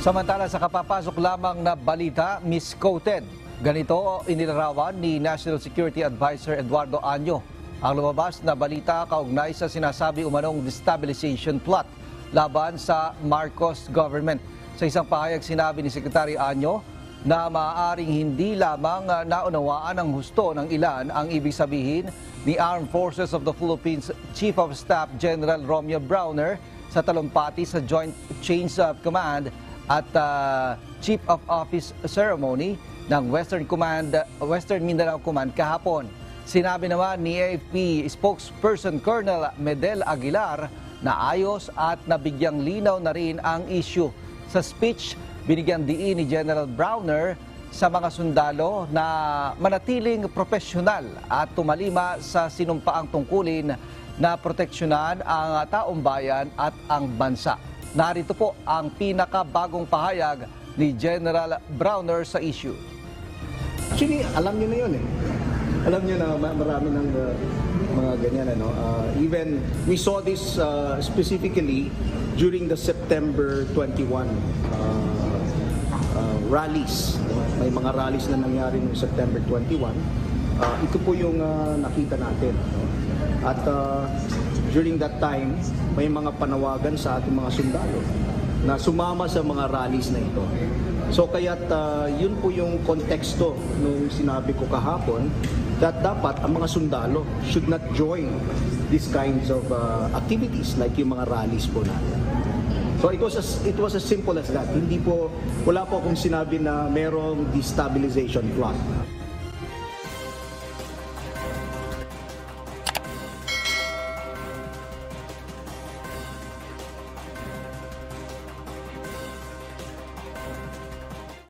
Samantala sa kapapasok lamang na balita, misquoted. Ganito inilarawan ni National Security Advisor Eduardo Año ang lumabas na balita kaugnay sa sinasabi umanong destabilization plot laban sa Marcos government. Sa isang pahayag sinabi ni Secretary Año na maaaring hindi lamang naunawaan ng husto ng ilan ang ibig sabihin ni Armed Forces of the Philippines Chief of Staff General Romeo Browner sa talumpati sa Joint Chains of Command at Chief of Office Ceremony ng Western Mindanao Command kahapon. Sinabi naman ni AFP spokesperson Colonel Medel Aguilar na ayos at nabigyang linaw na rin ang issue. Sa speech, binigyan diin ni General Browner sa mga sundalo na manatiling profesional at tumalima sa sinumpaang tungkulin na proteksyonan ang taong bayan at ang bansa. Narito po ang pinakabagong pahayag ni General Browner sa issue. Actually, alam niyo na yun eh. Alam niyo na marami ng mga ganyan. Even we saw this specifically during the September 21 rallies. May mga rallies na nangyari noong September 21. Ito po yung nakita natin. At during that time, may mga panawagan sa ating mga sundalo na sumama sa mga rallies na ito. So kaya't yun po yung konteksto nung sinabi ko kahapon that dapat ang mga sundalo should not join these kinds of activities like yung mga rallies po natin. So it was as simple as that. Wala po akong sinabi na merong destabilization plot.